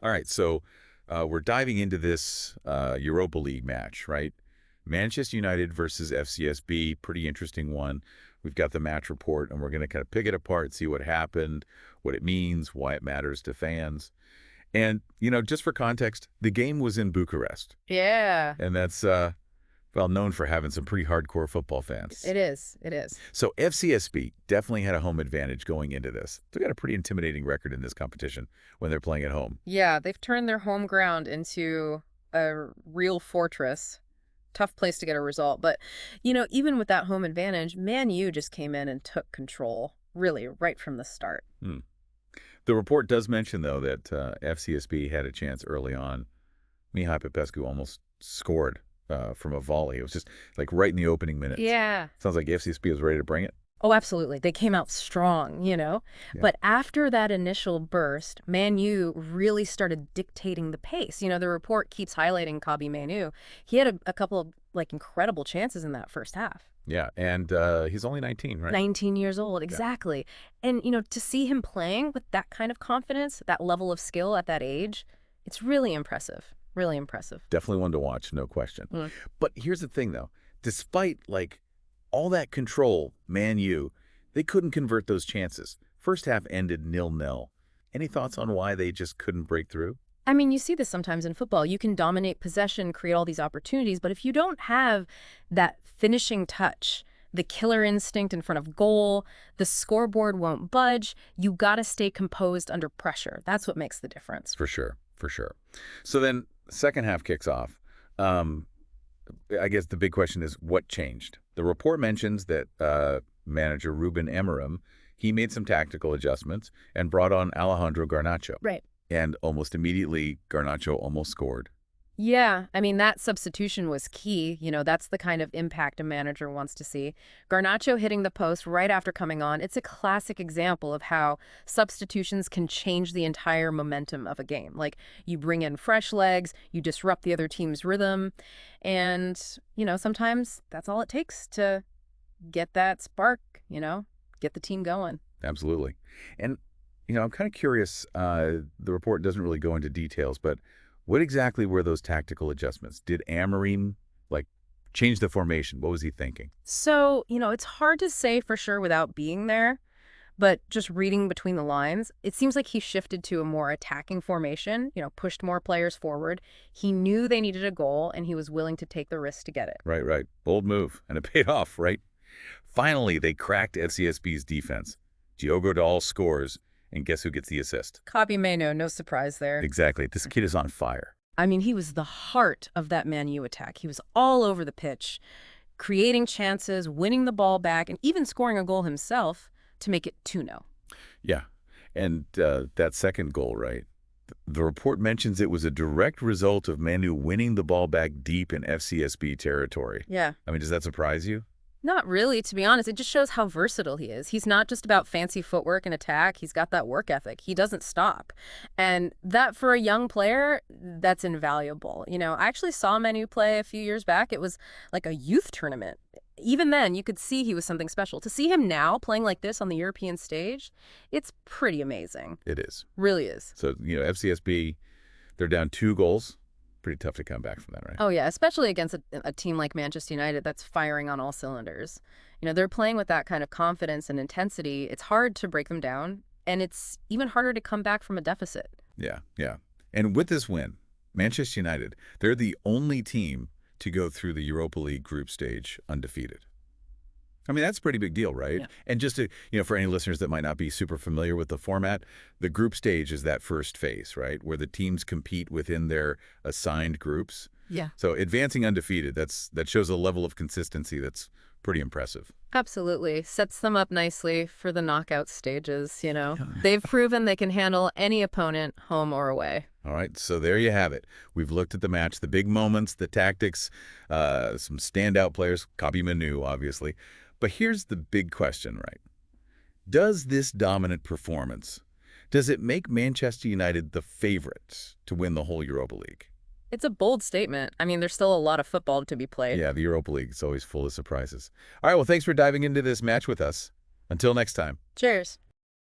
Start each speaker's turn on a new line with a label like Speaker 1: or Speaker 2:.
Speaker 1: All right, so we're diving into this Europa League match, right? Manchester United versus FCSB, pretty interesting one. We've got the match report, and we're going to kind of pick it apart, see what happened, what it means, why it matters to fans. And, just for context, the game was in Bucharest,
Speaker 2: Yeah,
Speaker 1: and that's, well, known for having some pretty hardcore football fans.
Speaker 2: it is. It is.
Speaker 1: So FCSB definitely had a home advantage going into this. They've got a pretty intimidating record in this competition when they're playing at home.
Speaker 2: Yeah, they've turned their home ground into a real fortress. Tough place to get a result. But, even with that home advantage, Man U just came in and took control, really, right from the start.
Speaker 1: Hmm. The report does mention, though, that FCSB had a chance early on. Mihai Popescu almost scored from a volley. It was just like right in the opening minutes.
Speaker 2: Yeah.
Speaker 1: Sounds like FCSB was ready to bring it.
Speaker 2: Oh, absolutely. They came out strong.
Speaker 1: Yeah.
Speaker 2: But after that initial burst, Man U really started dictating the pace. The report keeps highlighting Kabi Mainoo. He had a couple of, incredible chances in that first half.
Speaker 1: Yeah, and he's only 19, right?
Speaker 2: 19 years old,
Speaker 1: Yeah,
Speaker 2: exactly. And, to see him playing with that kind of confidence, that level of skill at that age, it's really impressive. Really impressive.
Speaker 1: definitely one to watch, no question.
Speaker 2: Mm.
Speaker 1: But here's the thing, though. Despite, all that control, Man U, they couldn't convert those chances. First half ended 0-0. Any thoughts on why they just couldn't break through?
Speaker 2: I mean, you see this sometimes in football. You can dominate possession, create all these opportunities, but if you don't have that finishing touch, the killer instinct in front of goal, the scoreboard won't budge. You got to stay composed under pressure. That's what makes the difference.
Speaker 1: For sure, for sure. So then, second half kicks off. Um, I guess the big question is what changed? The report mentions that manager Ruben Amorim, he made some tactical adjustments and brought on Alejandro Garnacho.
Speaker 2: Right.
Speaker 1: And almost immediately, Garnacho almost scored.
Speaker 2: Yeah, I mean, that substitution was key. That's the kind of impact a manager wants to see. Garnacho hitting the post right after coming on, it's a classic example of how substitutions can change the entire momentum of a game. Like, you bring in fresh legs, you disrupt the other team's rhythm, and, sometimes that's all it takes to get that spark, get the team going.
Speaker 1: Absolutely. And, I'm kind of curious. The report doesn't really go into details, but what exactly were those tactical adjustments? Did Amorim, change the formation? What was he thinking?
Speaker 2: So, it's hard to say for sure without being there. But just reading between the lines, it seems like he shifted to a more attacking formation, pushed more players forward. He knew they needed a goal, and he was willing to take the risk to get it.
Speaker 1: Right, right. Bold move. And it paid off, right? Finally, they cracked FCSB's defense. Diogo Dalot scores, and guess who gets the assist?
Speaker 2: Kabi Mainoo, no surprise there.
Speaker 1: Exactly. This kid is on fire.
Speaker 2: I mean, he was the heart of that Man U attack. He was all over the pitch, creating chances, winning the ball back, and even scoring a goal himself to make it 2-0.
Speaker 1: Yeah. And that second goal, right? The report mentions it was a direct result of Manu winning the ball back deep in FCSB territory.
Speaker 2: Yeah.
Speaker 1: I mean, does that surprise you?
Speaker 2: Not really, to be honest. It just shows how versatile he is. He's not just about fancy footwork and attack. He's got that work ethic. He doesn't stop. And that, for a young player, that's invaluable. I actually saw Menu play a few years back. It was like a youth tournament. Even then, you could see he was something special. To see him now playing like this on the European stage, it's pretty amazing.
Speaker 1: It is.
Speaker 2: Really is.
Speaker 1: So, FCSB, they're down 2 goals. Pretty tough to come back from that, right?
Speaker 2: Oh, yeah, especially against a team like Manchester United that's firing on all cylinders. They're playing with that kind of confidence and intensity. It's hard to break them down, and it's even harder to come back from a deficit.
Speaker 1: Yeah, yeah. And with this win, Manchester United, they're the only team to go through the Europa League group stage undefeated. I mean, that's a pretty big deal, right?
Speaker 2: Yeah.
Speaker 1: And just to, for any listeners that might not be super familiar with the format, the group stage is that first phase, right? Where the teams compete within their assigned groups.
Speaker 2: Yeah.
Speaker 1: So advancing undefeated, that shows a level of consistency that's pretty impressive.
Speaker 2: Absolutely. Sets them up nicely for the knockout stages, They've proven they can handle any opponent, home or away.
Speaker 1: All right, so there you have it. We've looked at the match, the big moments, the tactics, some standout players, Kabi Mainoo, obviously. But here's the big question, right? Does this dominant performance, does it make Manchester United the favorite to win the whole Europa League?
Speaker 2: It's a bold statement. I mean, there's still a lot of football to be played.
Speaker 1: Yeah, the Europa League is always full of surprises. All right, well, thanks for diving into this match with us. Until next time.
Speaker 2: Cheers.